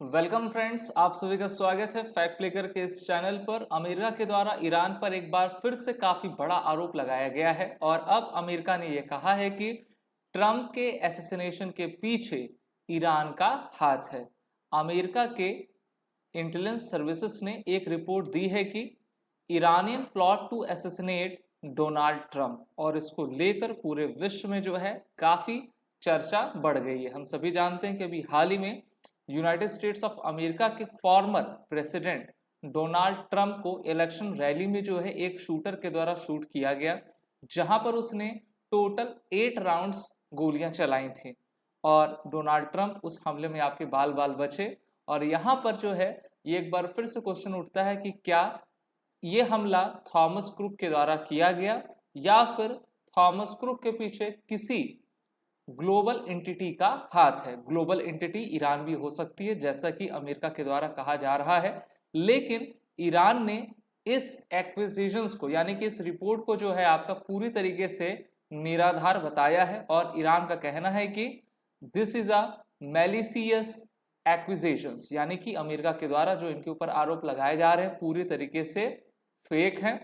Welcome friends, आप सभी का स्वागत है फैक्ट क्लिकर के इस चैनल पर। अमेरिका के द्वारा ईरान पर एक बार फिर से काफी बड़ा आरोप लगाया गया है और अब अमेरिका ने यह कहा है कि ट्रंप के असैसिनेशन के पीछे ईरान का हाथ है। अमेरिका के इंटेलिजेंस सर्विसेज ने एक रिपोर्ट दी है कि Iranian plot to assassinate Donald Trump, और इसको लेकर पूरे विश्व में जो है काफी चर्चा बढ़ गई है। हम सभी जानते हैं कि अभी हाल ही में यूनाइटेड स्टेट्स ऑफ अमेरिका के फॉर्मर प्रेसिडेंट डोनाल्ड ट्रंप को इलेक्शन रैली में जो है एक शूटर के द्वारा शूट किया गया, जहां पर उसने टोटल 8 राउंड्स गोलियां चलाई थी और डोनाल्ड ट्रंप उस हमले में आपके बाल बाल बचे। और यहाँ पर जो है ये एक बार फिर से क्वेश्चन उठता है कि क्या ये हमला थॉमस क्रुक के द्वारा किया गया या फिर थॉमस क्रुक के पीछे किसी ग्लोबल एंटिटी का हाथ है। ग्लोबल एंटिटी ईरान भी हो सकती है जैसा कि अमेरिका के द्वारा कहा जा रहा है, लेकिन ईरान ने इस एक्विजिशंस को यानी कि इस रिपोर्ट को जो है आपका पूरी तरीके से निराधार बताया है और ईरान का कहना है कि दिस इज अ मैलिसियस एक्विजिशंस, यानी कि अमेरिका के द्वारा जो इनके ऊपर आरोप लगाए जा रहे हैं पूरी तरीके से फेक हैं।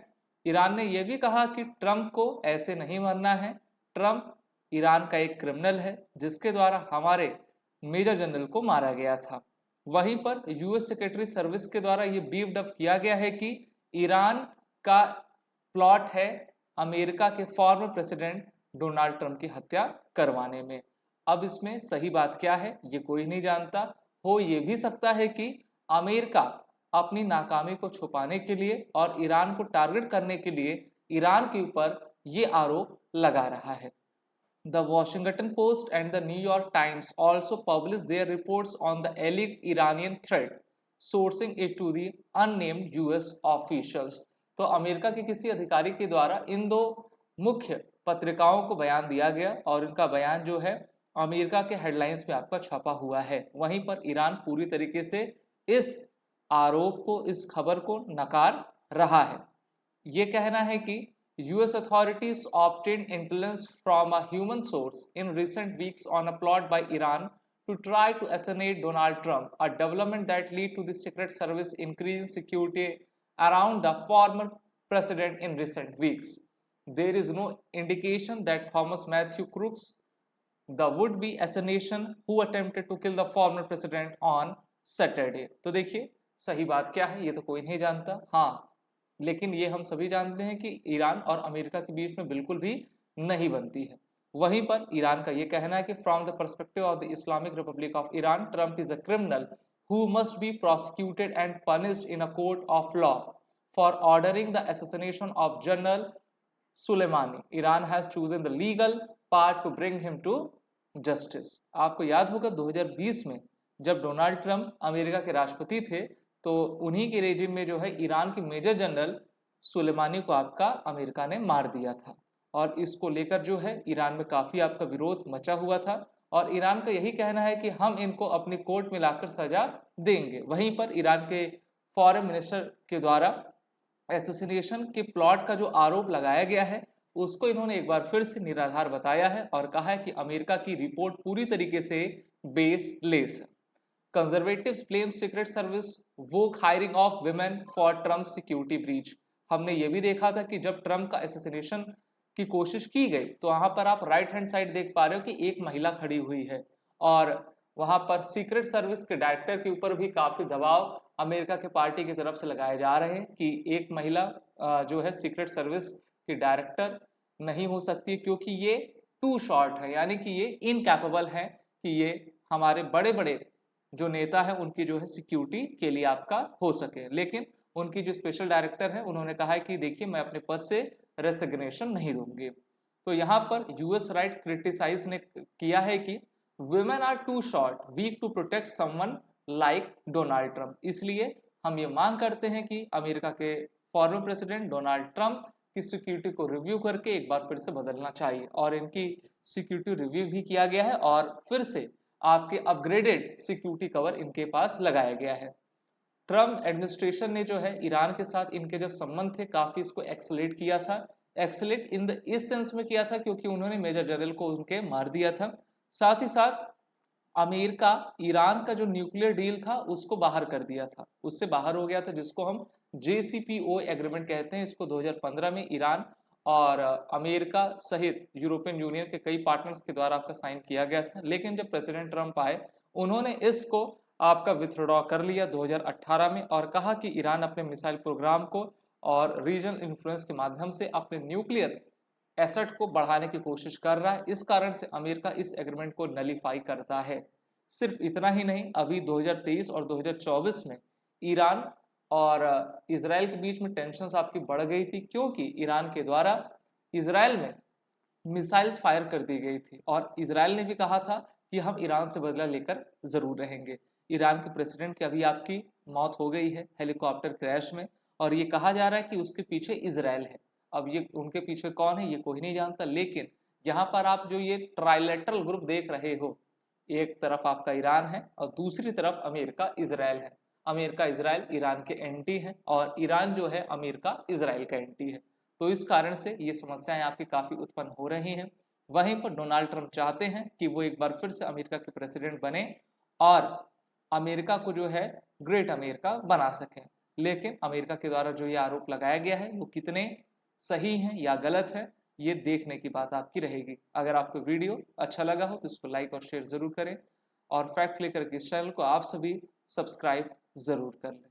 ईरान ने यह भी कहा कि ट्रंप को ऐसे नहीं मरना है, ट्रंप ईरान का एक क्रिमिनल है जिसके द्वारा हमारे मेजर जनरल को मारा गया था। वहीं पर यूएस सेक्रेटरी सर्विस के द्वारा ये बीफ्ड अप किया गया है कि ईरान का प्लॉट है अमेरिका के फॉर्मर प्रेसिडेंट डोनाल्ड ट्रंप की हत्या करवाने में। अब इसमें सही बात क्या है ये कोई नहीं जानता। हो ये भी सकता है कि अमेरिका अपनी नाकामी को छुपाने के लिए और ईरान को टारगेट करने के लिए ईरान के ऊपर ये आरोप लगा रहा है। The Washington Post and the New York Times also published their reports on the alleged Iranian threat, sourcing it to the unnamed US officials। तो अमेरिका के किसी अधिकारी के द्वारा इन दो मुख्य पत्रिकाओं को बयान दिया गया और इनका बयान जो है अमेरिका के हेडलाइंस में आपका छपा हुआ है। वहीं पर ईरान पूरी तरीके से इस आरोप को, इस खबर को नकार रहा है। ये कहना है कि US authorities obtained intelligence from a human source in recent weeks on a plot by Iran to try to assassinate Donald Trump, a development that led to the Secret Service increasing security around the former president in recent weeks. There is no indication that Thomas Matthew Crooks, the would-be assassination who attempted to kill the former president on Saturday। तो देखिए सही बात क्या है ये तो कोई नहीं जानता। हाँ, लेकिन ये हम सभी जानते हैं कि ईरान और अमेरिका के बीच में बिल्कुल भी नहीं बनती है। वहीं पर ईरान का ये कहना है कि from the perspective of the Islamic Republic of Iran, Trump is a criminal who must be prosecuted and punished in a court of law for ordering the assassination of general Soleimani. Iran has chosen the legal part to bring him to justice. आपको याद होगा 2020 में जब Donald Trump America के राष्ट्रपति थे तो उन्हीं के रेजिम में जो है ईरान के मेजर जनरल सुलेमानी को आपका अमेरिका ने मार दिया था और इसको लेकर जो है ईरान में काफ़ी आपका विरोध मचा हुआ था और ईरान का यही कहना है कि हम इनको अपनी कोर्ट में लाकर सजा देंगे। वहीं पर ईरान के फॉरेन मिनिस्टर के द्वारा एसेसिनेशन के प्लॉट का जो आरोप लगाया गया है उसको इन्होंने एक बार फिर से निराधार बताया है और कहा है कि अमेरिका की रिपोर्ट पूरी तरीके से बेसलेस है। Conservatives blame secret service woke hiring of women for Trump security breach. हमने ये भी देखा था कि जब ट्रंप का असैसिनेशन की कोशिश की गई तो वहां पर आप राइट हैंड साइड देख पा रहे हो कि एक महिला खड़ी हुई है और वहां पर सीक्रेट सर्विस के डायरेक्टर के ऊपर भी काफी दबाव अमेरिका के पार्टी की तरफ से लगाए जा रहे हैं कि एक महिला जो है सीक्रेट सर्विस की डायरेक्टर नहीं हो सकती क्योंकि ये टू शॉर्ट है, यानी कि ये इनकैपेबल है कि ये हमारे बड़े बड़े जो नेता है उनकी जो है सिक्योरिटी के लिए आपका हो सके। लेकिन उनकी जो स्पेशल डायरेक्टर है उन्होंने कहा है कि देखिए मैं अपने पद से रेसिग्नेशन नहीं दूंगी। तो यहाँ पर यूएस राइट क्रिटिसाइज ने किया है कि women are too short weak to protect someone like Donald Trump. इसलिए हम ये मांग करते हैं कि अमेरिका के फॉर्मर प्रेसिडेंट डोनाल्ड ट्रंप की सिक्योरिटी को रिव्यू करके एक बार फिर से बदलना चाहिए और इनकी सिक्योरिटी रिव्यू भी किया गया है और फिर से आपके अपग्रेडेड सिक्योरिटी कवर इनके पास लगाया गया है। ट्रम्प एडमिनिस्ट्रेशन ने जो है ईरान के साथ इनके जब संबंध थे काफी इसको एक्सेलेट किया था। एक्सेलेट इन द इस सेंस में किया था क्योंकि उन्होंने मेजर जनरल को उनके मार दिया था। साथ ही साथ अमेरिका ईरान का जो न्यूक्लियर डील था उसको बाहर कर दिया था, उससे बाहर हो गया था, जिसको हम JCPOA एग्रीमेंट कहते हैं। इसको 2015 में ईरान और अमेरिका सहित यूरोपियन यूनियन के कई पार्टनर्स के द्वारा आपका साइन किया गया था। लेकिन जब प्रेसिडेंट ट्रंप आए उन्होंने इसको आपका विथड्रॉ कर लिया 2018 में और कहा कि ईरान अपने मिसाइल प्रोग्राम को और रीजनल इन्फ्लुएंस के माध्यम से अपने न्यूक्लियर एसेट को बढ़ाने की कोशिश कर रहा है। इस कारण से अमेरिका इस एग्रीमेंट को नलीफाई करता है। सिर्फ इतना ही नहीं, अभी 2023 और 2024 में ईरान और इजराइल के बीच में टेंशन्स आपकी बढ़ गई थी, क्योंकि ईरान के द्वारा इजराइल में मिसाइल्स फायर कर दी गई थी और इजराइल ने भी कहा था कि हम ईरान से बदला लेकर जरूर रहेंगे। ईरान के प्रेसिडेंट की अभी आपकी मौत हो गई है हेलीकॉप्टर क्रैश में, और ये कहा जा रहा है कि उसके पीछे इजराइल है। अब ये उनके पीछे कौन है ये कोई नहीं जानता, लेकिन यहाँ पर आप जो ये ट्राइलेटरल ग्रुप देख रहे हो, एक तरफ आपका ईरान है और दूसरी तरफ अमेरिका इजराइल है। अमेरिका इजराइल ईरान के एंटी है और ईरान जो है अमेरिका इजराइल का एंटी है। तो इस कारण से ये समस्याएं आपकी काफ़ी उत्पन्न हो रही हैं। वहीं पर डोनाल्ड ट्रंप चाहते हैं कि वो एक बार फिर से अमेरिका के प्रेसिडेंट बने और अमेरिका को जो है ग्रेट अमेरिका बना सकें। लेकिन अमेरिका के द्वारा जो ये आरोप लगाया गया है वो कितने सही हैं या गलत है, ये देखने की बात आपकी रहेगी। अगर आपको वीडियो अच्छा लगा हो तो इसको लाइक और शेयर ज़रूर करें और फैक्ट लेकर के इस चैनल को आप सभी सब्सक्राइब ज़रूर कर लें।